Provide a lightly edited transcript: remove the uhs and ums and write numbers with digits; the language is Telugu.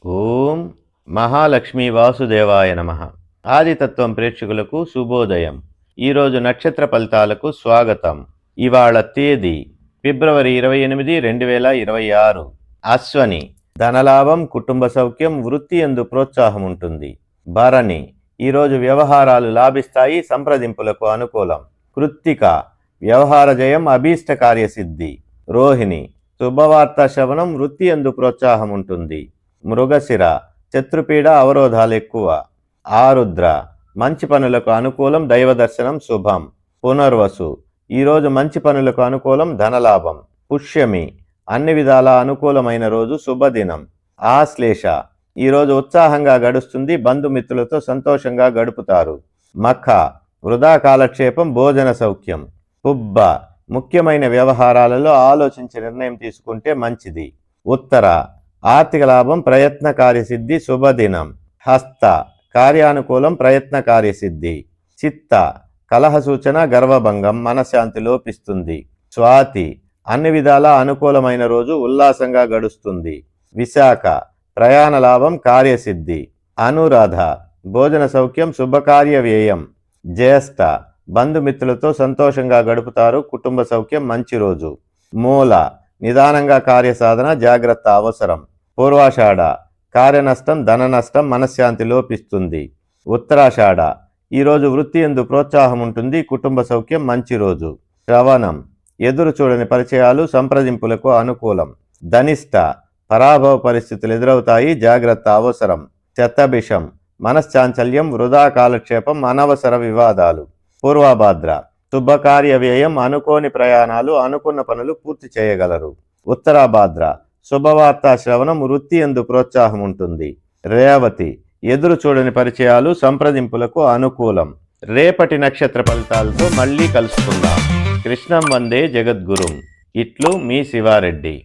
ఓం మహాలక్ష్మీ వాసుదేవాయ నమః. ఆదితత్వం ప్రేక్షకులకు శుభోదయం. ఈరోజు నక్షత్ర ఫలితాలకు స్వాగతం. ఇవాళ తేదీ ఫిబ్రవరి 28, 2026. అశ్వని. ధనలాభం, కుటుంబ సౌఖ్యం, వృత్తి యందు ప్రోత్సాహం ఉంటుంది. భరణి. ఈరోజు వ్యవహారాలు లాభిస్తాయి, సంప్రదింపులకు అనుకూలం. కృత్తిక. వ్యవహార జయం, అభీష్ట కార్యసిద్ధి. రోహిణి. శుభవార్త శ్రవణం, వృత్తి యందు ప్రోత్సాహం ఉంటుంది. మృగశిర. శత్రుపీడ, అవరోధాలు ఎక్కువ. ఆరుద్ర. మంచి పనులకు అనుకూలం, దైవ దర్శనం శుభం. పునర్వసు. ఈరోజు మంచి పనులకు అనుకూలం, ధనలాభం. పుష్యమి. అన్ని విధాలా అనుకూలమైన రోజు, శుభదినం. ఆశ్లేష. ఈరోజు ఉత్సాహంగా గడుస్తుంది, బంధుమిత్రులతో సంతోషంగా గడుపుతారు. మఖ. వృధా కాలక్షేపం, భోజన సౌఖ్యం. పుబ్బ. ముఖ్యమైన వ్యవహారాలలో ఆలోచించి నిర్ణయం తీసుకుంటే మంచిది. ఉత్తర. ఆర్థిక లాభం, ప్రయత్న కార్యసిద్ధి, శుభదినం. హస్త. కార్యానుకూలం, ప్రయత్న కార్యసిద్ధి. చిత్త. కలహ సూచన, గర్వభంగం, మనశ్శాంతి లోపిస్తుంది. స్వాతి. అన్ని విధాలా అనుకూలమైన రోజు, ఉల్లాసంగా గడుస్తుంది. విశాఖ. ప్రయాణ లాభం, కార్యసిద్ధి. అనురాధ. భోజన సౌఖ్యం, శుభకార్య వ్యయం. జ్యేష్ఠ. బంధుమిత్రులతో సంతోషంగా గడుపుతారు, కుటుంబ సౌఖ్యం, మంచి రోజు. మూల. నిదానంగా కార్యసాధన, జాగ్రత్త అవసరం. పూర్వాషాఢ. కార్యనష్టం, ధన నష్టం, మనశ్శాంతి లోపిస్తుంది. ఉత్తరాషాఢ. ఈరోజు వృత్తి యందు ప్రోత్సాహం ఉంటుంది, కుటుంబ సౌఖ్యం, మంచి రోజు. శ్రవణం. ఎదురు చూడని పరిచయాలు, సంప్రదింపులకు అనుకూలం. ధనిష్ట. పరాభవ పరిస్థితులు ఎదురవుతాయి, జాగ్రత్త అవసరం. శతభిషం. మనశ్చాంచల్యం, వృధా కాలక్షేపం, అనవసర వివాదాలు. పూర్వభాద్ర. శుభకార్య వ్యయం, అనుకోని ప్రయాణాలు, అనుకున్న పనులు పూర్తి చేయగలరు. ఉత్తరాభాద్ర. శుభవార్త శ్రవణం, వృత్తి యందు ప్రోత్సాహం ఉంటుంది. రేవతి. ఎదురు చూడని పరిచయాలు, సంప్రదింపులకు అనుకూలం. రేపటి నక్షత్ర ఫలితాలతో మళ్ళీ కలుసుకుందాం. కృష్ణం వందే జగద్గురుం. ఇట్లు మీ శివారెడ్డి.